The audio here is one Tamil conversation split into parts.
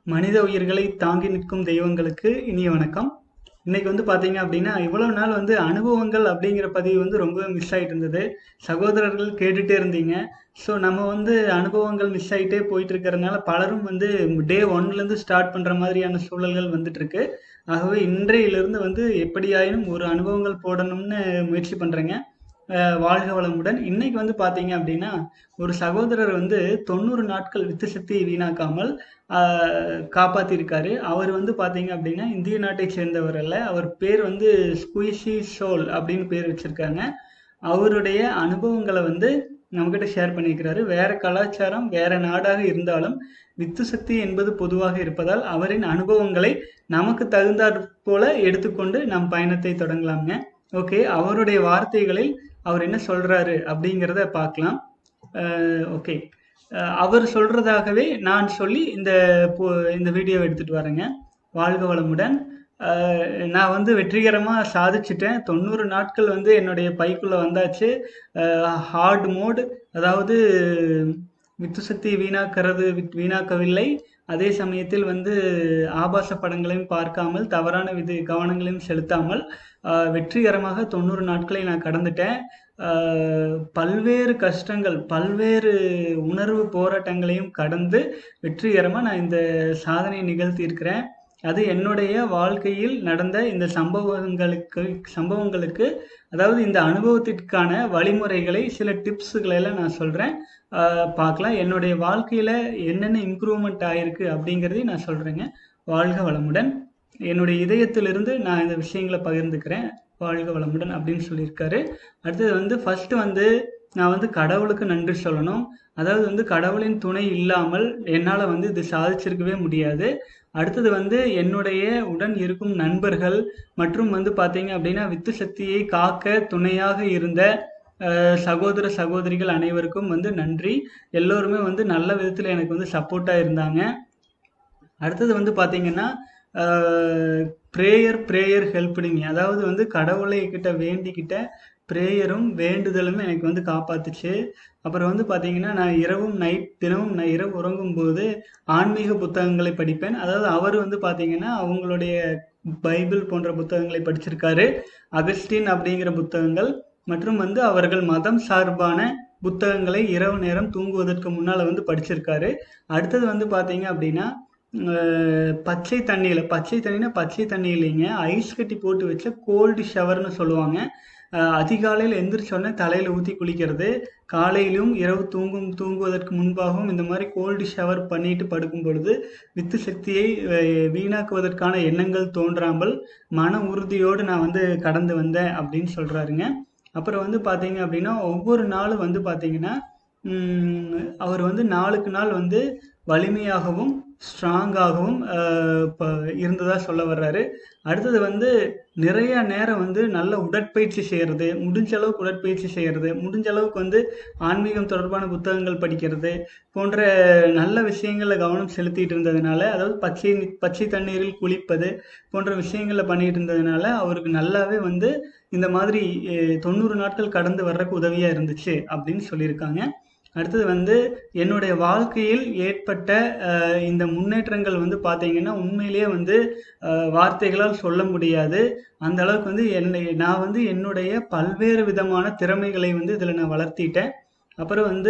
மனித உயிர்களை தாங்கி நிற்கும் தெய்வங்களுக்கு இனிய வணக்கம். இன்னைக்கு பார்த்தீங்க அப்படின்னா, இவ்வளவு நாள் அனுபவங்கள் அப்படிங்கிற பதிவு ரொம்ப மிஸ் ஆயிட்டு இருந்தது. சகோதரர்கள் கேட்டுட்டே இருந்தீங்க. ஸோ நம்ம அனுபவங்கள் மிஸ் ஆயிட்டே போயிட்டு இருக்கிறதுனால பலரும் டே ஒன்லேருந்து ஸ்டார்ட் பண்ற மாதிரியான சூழல்கள் வந்துட்டு இருக்கு. ஆகவே இன்றையிலிருந்து எப்படியாயினும் ஒரு அனுபவங்கள் போடணும்னு முயற்சி பண்றேங்க. வாழ்க வளமுடன். இன்னைக்கு பார்த்தீங்க அப்படின்னா, ஒரு சகோதரர் 90 நாட்கள் வித்து சக்தியை வீணாக்காமல் காப்பாத்திருக்காரு. அவர் பார்த்தீங்க அப்படின்னா, இந்திய நாட்டை சேர்ந்தவர் அல்ல. அவர் பேர் ஸ்குயிஷி சோல் அப்படின்னு பேர் வச்சிருக்காங்க. அவருடைய அனுபவங்களை நம்மகிட்ட ஷேர் பண்ணிக்கிறாரு. வேற கலாச்சாரம், வேற நாடாக இருந்தாலும் வித்து சக்தி என்பது பொதுவாக இருப்பதால் அவரின் அனுபவங்களை நமக்கு தகுந்தாற் போல எடுத்துக்கொண்டு நம் பயணத்தை தொடங்கலாம்ங்க. ஓகே, அவருடைய வார்த்தைகளில் அவர் என்ன சொல்றாரு அப்படிங்கிறத பார்க்கலாம். ஓகே, அவர் சொல்றதாகவே நான் சொல்லி இந்த வீடியோவை எடுத்துட்டு வரேங்க. வாழ்க வளமுடன். நான் வெற்றிகரமாக சாதிச்சிட்டேன். 90 நாட்கள் என்னுடைய பைக்குள்ள வந்தாச்சு. ஹார்ட் மோட், அதாவது வித்து சக்தி வீணாக்கவில்லை. அதே சமயத்தில் ஆபாச படங்களையும் பார்க்காமல், தவறான கவனங்களையும் செலுத்தாமல் வெற்றிகரமாக 90 நாட்களை நான் கடந்துட்டேன். பல்வேறு கஷ்டங்கள், பல்வேறு உணர்வு போராட்டங்களையும் கடந்து வெற்றிகரமாக நான் இந்த சாதனையை நிகழ்த்தியிருக்கிறேன். அது என்னுடைய வாழ்க்கையில் நடந்த இந்த சம்பவங்களுக்கு அதாவது இந்த அனுபவத்திற்கான வழிமுறைகளை, சில டிப்ஸுகளை எல்லாம் நான் சொல்கிறேன். பார்க்கலாம் என்னுடைய வாழ்க்கையில் என்னென்ன இம்ப்ரூவ்மெண்ட் ஆகிருக்கு அப்படிங்கிறதையும் நான் சொல்கிறேங்க. வாழ்க வளமுடன். என்னுடைய இதயத்திலிருந்து நான் இந்த விஷயங்களை பகிர்ந்துக்கிறேன். வாழ்க வளமுடன் அப்படின்னு சொல்லியிருக்காரு. அடுத்தது ஃபர்ஸ்ட் நான் கடவுளுக்கு நன்றி சொல்லணும். அதாவது கடவுளின் துணை இல்லாமல் என்னால் இது சாதிச்சிருக்கவே முடியாது. அடுத்தது என்னுடைய உடன் இருக்கும் நண்பர்கள் மற்றும் பார்த்தீங்க அப்படின்னா வித்து சக்தியை காக்க துணையாக இருந்த சகோதர சகோதரிகள் அனைவருக்கும் நன்றி. எல்லோருமே நல்ல விதத்தில் எனக்கு சப்போர்ட்டாக இருந்தாங்க. அடுத்தது பார்த்தீங்கன்னா ப்ரேயர் ஹெல்ப்டுங்க. அதாவது கடவுளை கிட்ட வேண்டிக்கிட்ட ப்ரேயரும் வேண்டுதலும் எனக்கு காப்பாத்துச்சு. அப்புறம் பார்த்தீங்கன்னா நான் தினமும் நான் இரவு உறங்கும் போது ஆன்மீக புத்தகங்களை படிப்பேன். அதாவது அவர் பார்த்தீங்கன்னா அவங்களுடைய பைபிள் போன்ற புத்தகங்களை படிச்சிருக்காரு. அகஸ்டின் அப்படிங்கிற புத்தகங்கள் மற்றும் அவர்கள் மதம் சார்பான புத்தகங்களை இரவு நேரம் தூங்குவதற்கு முன்னால் படிச்சிருக்காரு. அடுத்தது பார்த்தீங்க அப்படின்னா பச்சை தண்ணியிலைங்க ஐஸ் கட்டி போட்டு வச்ச கோல்டு ஷவர்னு சொல்லுவாங்க. அதிகாலையில் எந்திரிச்சோடனே தலையில் ஊற்றி குளிக்கிறது. காலையிலும் இரவு தூங்குவதற்கு முன்பாகவும் இந்த மாதிரி கோல்டு ஷவர் பண்ணிட்டு படுக்கும் பொழுது வித்து சக்தியை வீணாக்குவதற்கான எண்ணங்கள் தோன்றாமல் மன உறுதியோடு நான் கடந்து வந்தேன் அப்படின்னு சொல்கிறாருங்க. அப்புறம் பார்த்தீங்க அப்படின்னா ஒவ்வொரு நாளும் பார்த்தீங்கன்னா அவர் நாளுக்கு நாள் வலிமையாகவும் ஸ்ட்ராங்காகவும் இருந்ததா சொல்ல வர்றாரு. அடுத்தது நிறைய நேரம் நல்ல உடற்பயிற்சி செய்கிறது, முடிஞ்ச அளவுக்கு உடற்பயிற்சி செய்கிறது, முடிஞ்ச அளவுக்கு ஆன்மீகம் தொடர்பான புத்தகங்கள் படிக்கிறது போன்ற நல்ல விஷயங்களில் கவனம் செலுத்திட்டு இருந்ததுனால, அதாவது பச்சை தண்ணீரில் குளிப்பது போன்ற விஷயங்களை பண்ணிட்டு இருந்ததுனால அவருக்கு நல்லாவே இந்த மாதிரி 90 நாட்கள் கடந்து வர்றதுக்கு உதவியாக இருந்துச்சு அப்படின்னு சொல்லியிருக்காங்க. அடுத்தது என்னுடைய வாழ்க்கையில் ஏற்பட்ட இந்த முன்னேற்றங்கள் பார்த்தீங்கன்னா உண்மையிலேயே வார்த்தைகளால் சொல்ல முடியாது. அந்த அளவுக்கு நான் என்னுடைய பல்வேறு விதமான திறமைகளை இதில் நான் வளர்த்திட்டேன். அப்புறம்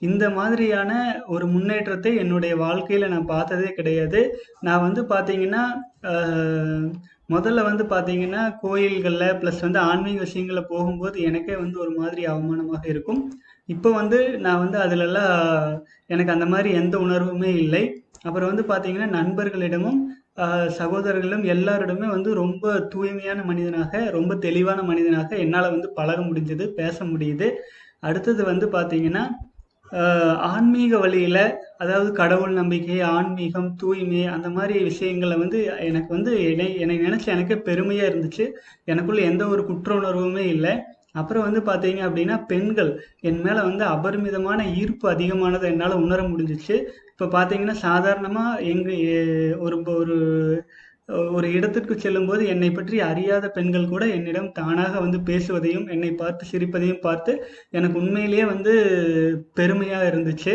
இந்த மாதிரியான ஒரு முன்னேற்றத்தை என்னுடைய வாழ்க்கையில் நான் பார்த்ததே கிடையாது. நான் பார்த்தீங்கன்னா முதல்ல பார்த்தீங்கன்னா கோயில்களில் ப்ளஸ் ஆன்மீக விஷயங்களில் போகும்போது எனக்கே ஒரு மாதிரி அவமானமாக இருக்கும். இப்போ நான் அதிலெல்லாம் எனக்கு அந்த மாதிரி எந்த உணர்வுமே இல்லை. அப்புறம் பார்த்தீங்கன்னா நண்பர்களிடமும் சகோதரர்களிடம் எல்லாரிடமே ரொம்ப தூய்மையான மனிதனாக, ரொம்ப தெளிவான மனிதனாக என்னால் பழக முடிஞ்சது, பேச முடியுது. அடுத்தது பார்த்தீங்கன்னா ஆன்மீக வழியில், அதாவது கடவுள் நம்பிக்கை, ஆன்மீகம், தூய்மை அந்த மாதிரி விஷயங்களை எனக்கு என்னை நினச்சி எனக்கே பெருமையாக இருந்துச்சு. எனக்குள்ள எந்த ஒரு குற்ற உணர்வுமே இல்லை. அப்புறம் பார்த்தீங்க அப்படின்னா பெண்கள் என் மேலே அபரிமிதமான ஈர்ப்பு அதிகமானதை என்னால் உணர முடிஞ்சிச்சு. இப்போ பார்த்தீங்கன்னா சாதாரணமாக ஒரு ஒரு ஒரு இடத்திற்கு செல்லும்போது என்னை பற்றி அறியாத பெண்கள் கூட என்னிடம் தானாக பேசுவதையும் என்னை பார்த்து சிரிப்பதையும் பார்த்து எனக்கு உண்மையிலேயே பெருமையாக இருந்துச்சு.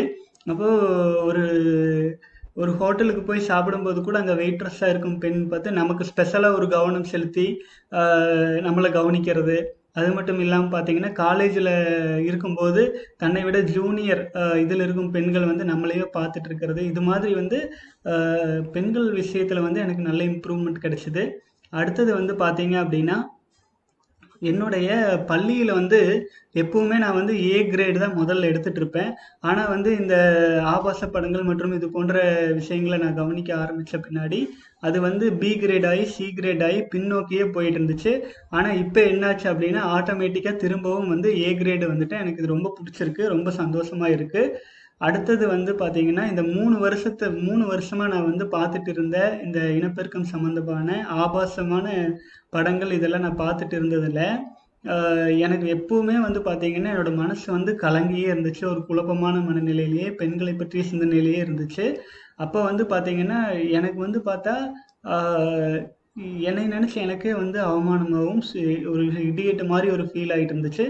அப்போது ஒரு ஒரு ஹோட்டலுக்கு போய் சாப்பிடும்போது கூட அங்கே வெயிட்ரஸாக இருக்கும் பெண் பார்த்து நமக்கு ஸ்பெஷலாக ஒரு கவனம் செலுத்தி நம்மளை கவனிக்கிறது. அது மட்டும் இல்லாமல் பார்த்தீங்கன்னா காலேஜில் இருக்கும்போது தன்னை விட ஜூனியர் இதில் இருக்கும் பெண்கள் வந்து நம்மளையே பார்த்துட்டு இருக்கிறது. இது மாதிரி வந்து பெண்கள் விஷயத்தில் வந்து எனக்கு நல்ல இம்ப்ரூவ்மெண்ட் கிடைச்சிது. அடுத்தது வந்து பார்த்தீங்க அப்படின்னா என்னுடைய பள்ளியில் வந்து எப்பவுமே நான் வந்து ஏ கிரேடு தான் முதல்ல எடுத்துட்டு இருப்பேன். ஆனால் வந்து இந்த ஆபாச படங்கள் மற்றும் இது போன்ற விஷயங்களை நான் கவனிக்க ஆரம்பித்த பின்னாடி அது வந்து பி கிரேட் ஆகி சி கிரேட் ஆகி பின்னோக்கியே போயிட்டு இருந்துச்சு. ஆனால் இப்போ என்னாச்சு அப்படின்னா ஆட்டோமேட்டிக்காக திரும்பவும் வந்து ஏ கிரேடு வந்துட்டு எனக்கு இது ரொம்ப பிடிச்சிருக்கு, ரொம்ப சந்தோஷமாக இருக்குது. அடுத்தது வந்து பார்த்தீங்கன்னா இந்த 3 வருஷமாக நான் வந்து பார்த்துட்டு இருந்த இந்த இனப்பெருக்கம் சம்மந்தமான ஆபாசமான படங்கள் இதெல்லாம் நான் பார்த்துட்டு இருந்ததில் எனக்கு எப்பவுமே வந்து பார்த்தீங்கன்னா என்னோட மனசு வந்து கலங்கியே இருந்துச்சு. ஒரு குழப்பமான மனநிலையிலேயே பெண்களை பற்றிய சிந்தனையிலேயே இருந்துச்சு. அப்போ வந்து பார்த்தீங்கன்னா எனக்கு வந்து பார்த்தா என்னை நினச்சி எனக்கே வந்து அவமானமாகவும் ஒரு இடியட் மாதிரி ஒரு ஃபீல் ஆகிட்டு இருந்துச்சு.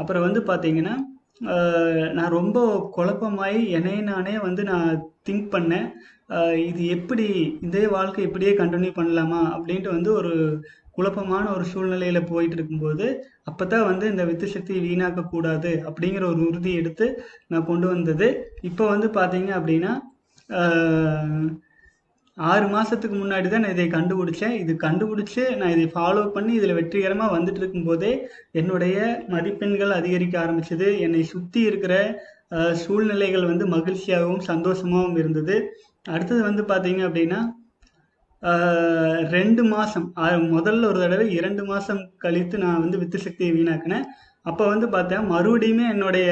அப்புறம் வந்து பார்த்தீங்கன்னா நான் ரொம்ப குழப்பமாயி என்னைய நானே வந்து நான் திங்க் பண்ணேன். இது எப்படி இதே வாழ்க்கை இப்படியே கண்டினியூ பண்ணலாமா அப்படின்ட்டு வந்து ஒரு குழப்பமான ஒரு சூழ்நிலையில போயிட்டு இருக்கும்போது அப்பதான் வந்து இந்த வித்து சக்தியை வீணாக்க கூடாது அப்படிங்கிற ஒரு உறுதி எடுத்து நான் கொண்டு வந்தது. இப்போ வந்து பார்த்தீங்க அப்படின்னா 6 மாசத்துக்கு முன்னாடி தான் நான் இதை கண்டுபிடிச்சேன். இது கண்டுபிடிச்சு நான் இதை ஃபாலோ பண்ணி இதில் வெற்றிகரமாக வந்துட்டு இருக்கும்போதே என்னுடைய மதிப்பெண்கள் அதிகரிக்க ஆரம்பிச்சது. என்னை சுற்றி இருக்கிற சூழ்நிலைகள் வந்து மகிழ்ச்சியாகவும் சந்தோஷமாகவும் இருந்தது. அடுத்தது வந்து பார்த்தீங்க அப்படின்னா 2 மாதம் முதல்ல ஒரு தடவை 2 மாதம் கழித்து நான் வந்து வித்து சக்தியை வீணாக்கினேன். அப்போ வந்து பார்த்தேன் மறுபடியுமே என்னுடைய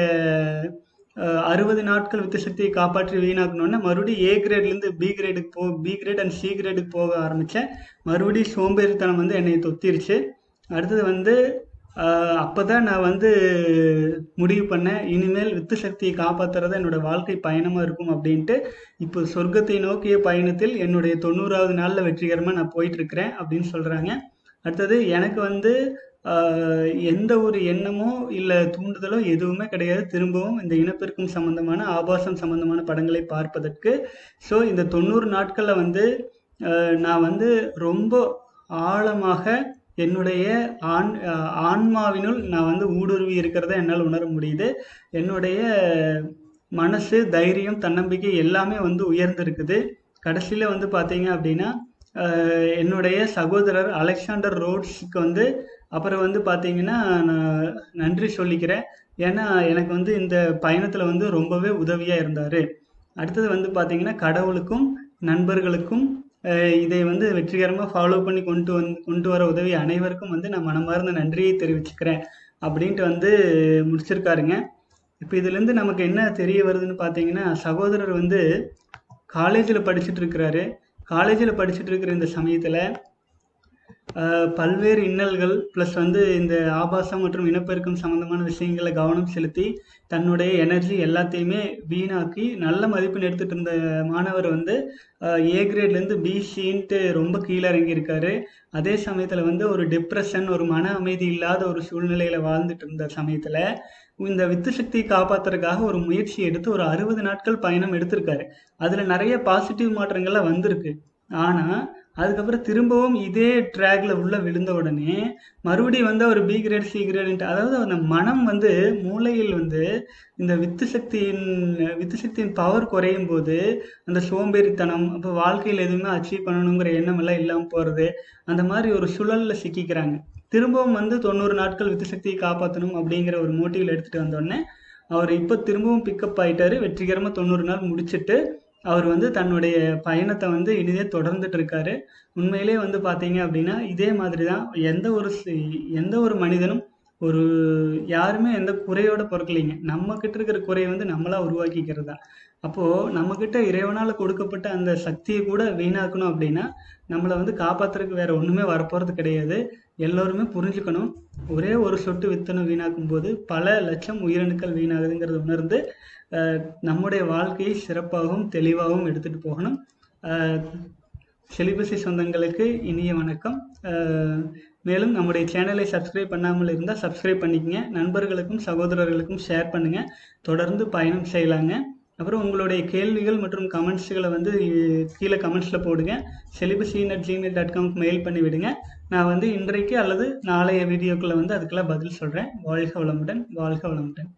60 நாட்கள் வித்து சக்தியை காப்பாற்றி வீணாக்கணும்னா மறுபடியும் ஏ கிரேட்லேருந்து பி கிரேடுக்கு பி கிரேட் அண்ட் சி கிரேடுக்கு போக ஆரம்பித்தேன். மறுபடியும் சோம்பேறித்தனம் வந்து என்னை தொத்திருச்சு. அடுத்தது வந்து அப்போ தான் நான் வந்து முடிவு பண்ணேன் இனிமேல் வித்து சக்தியை காப்பாற்றுறது என்னோட வாழ்க்கை பயணமாக இருக்கும் அப்படின்ட்டு. இப்போ சொர்க்கத்தை நோக்கிய பயணத்தில் என்னுடைய 90வது நாளில் வெற்றிகரமாக நான் போயிட்டுருக்கிறேன் அப்படின்னு சொல்கிறாங்க. அடுத்தது எனக்கு வந்து எந்த ஒரு எண்ணமோ இல்லை தூண்டுதலோ எதுவுமே கிடையாது திரும்பவும் இந்த இனப்பெருக்கம் சம்பந்தமான ஆபாசம் சம்பந்தமான படங்களை பார்ப்பதற்கு. ஸோ இந்த 90 நாட்களில் வந்து நான் வந்து ரொம்ப ஆழமாக என்னுடைய ஆன்மாவினுள் நான் வந்து ஊடுருவி இருக்கிறத என்னால் உணர முடியுது. என்னுடைய மனசு, தைரியம், தன்னம்பிக்கை எல்லாமே வந்து உயர்ந்திருக்குது. கடைசியில் வந்து பார்த்தீங்க அப்படின்னா என்னுடைய சகோதரர் அலெக்சாண்டர் ரோட்ஸுக்கு வந்து அப்புறம் வந்து பார்த்தீங்கன்னா நான் நன்றி சொல்லிக்கிறேன். ஏன்னா எனக்கு வந்து இந்த பயணத்தில் வந்து ரொம்பவே உதவியாக இருந்தார். அடுத்தது வந்து பார்த்தீங்கன்னா கடவுளுக்கும் நண்பர்களுக்கும் இதை வந்து வெற்றிகரமாக ஃபாலோ பண்ணி கொண்டு வர உதவி அனைவருக்கும் வந்து நான் மனமார்ந்த நன்றியை தெரிவிச்சுக்கிறேன் அப்படின்ட்டு வந்து முடிச்சிருக்காருங்க. இப்போ இதுலேருந்து நமக்கு என்ன தெரிய வருதுன்னு பார்த்தீங்கன்னா சகோதரர் வந்து காலேஜில் படிச்சுட்டு இருக்கிறாரு. காலேஜில் படிச்சுட்டு இருக்கிற இந்த சமயத்தில் பல்வேறு இன்னல்கள் ப்ளஸ் வந்து இந்த ஆபாசம் மற்றும் இனப்பெருக்கம் சம்மந்தமான விஷயங்களை கவனம் செலுத்தி தன்னுடைய எனர்ஜி எல்லாத்தையுமே வீணாக்கி நல்ல மதிப்பெண் எடுத்துகிட்டு இருந்த மாணவர் வந்து ஏ கிரேட்லேருந்து பிசின்ட்டு ரொம்ப கீழே இறங்கியிருக்காரு. அதே சமயத்தில் வந்து ஒரு டிப்ரெஷன், ஒரு மன அமைதி இல்லாத ஒரு சூழ்நிலையில் வாழ்ந்துட்டு இருந்த சமயத்தில் இந்த வித்து சக்தியை காப்பாற்றுறதுக்காக ஒரு முயற்சி எடுத்து ஒரு 60 நாட்கள் பயணம் எடுத்திருக்காரு. அதில் நிறைய பாசிட்டிவ் மாற்றங்கள்லாம் வந்திருக்கு. ஆனால் அதுக்கப்புறம் திரும்பவும் இதே ட்ராக்ல உள்ள விழுந்த உடனே மறுபடியும் வந்து அவர் பி கிரேட் சி கிரேட், அதாவது அந்த மனம் வந்து மூளையில் வந்து இந்த வித்து சக்தியின் பவர் குறையும் போது அந்த சோம்பேறித்தனம், அப்போ வாழ்க்கையில் எதுவுமே அச்சீவ் பண்ணணுங்கிற எண்ணம் எல்லாம் இல்லாமல் போகிறது, அந்த மாதிரி ஒரு சுழலில் சிக்கிக்கிறாங்க. திரும்பவும் வந்து 90 நாட்கள் வித்து சக்தியை காப்பாற்றணும் அப்படிங்கிற ஒரு மோட்டிவில் எடுத்துகிட்டு வந்தோடனே அவர் இப்போ திரும்பவும் பிக்கப் ஆகிட்டாரு. வெற்றிகரமாக 90 நாள் முடிச்சுட்டு அவர் வந்து தன்னுடைய பயணத்தை வந்து இனிதே தொடர்ந்துட்டு இருக்காரு. உண்மையிலே வந்து பார்த்தீங்க அப்படின்னா இதே மாதிரி தான் எந்த ஒரு மனிதனும் யாருமே எந்த குறையோட பிறக்கலைங்க. நம்மக்கிட்ட இருக்கிற குறையை வந்து நம்மளா உருவாக்கிக்கிறது தான். அப்போது நம்மக்கிட்ட இறைவனால் கொடுக்கப்பட்ட அந்த சக்தியை கூட வீணாக்கணும் அப்படின்னா நம்மளை வந்து காப்பாற்றுறதுக்கு வேற ஒன்றுமே வரப்போகிறது கிடையாது. எல்லோருமே புரிஞ்சுக்கணும். ஒரே ஒரு சொட்டு வித்தனம் வீணாக்கும் போது பல லட்சம் உயிரணுக்கள் வீணாகுதுங்கிறத உணர்ந்து நம்முடைய வாழ்க்கையை சிறப்பாகவும் தெளிவாகவும் எடுத்துகிட்டு போகணும். செலிபசி சொந்தங்களுக்கு இனிய வணக்கம். மேலும் நம்முடைய சேனலை சப்ஸ்கிரைப் பண்ணாமல் இருந்தால் சப்ஸ்கிரைப் பண்ணிக்கங்க. நண்பர்களுக்கும் சகோதரர்களுக்கும் ஷேர் பண்ணுங்கள். தொடர்ந்து பயணம் செய்யலாங்க. அப்புறம் உங்களுடைய கேள்விகள் மற்றும் கமெண்ட்ஸுகளை வந்து கீழே கமெண்ட்ஸில் போடுங்க. celibacy@gmail.com மெயில் பண்ணி விடுங்க. நான் வந்து இன்றைக்கு அல்லது நாளைய வீடியோக்குள்ளே வந்து அதுக்கெல்லாம் பதில் சொல்கிறேன். வாழ்க வளமுடன், வாழ்க வளமுடன்.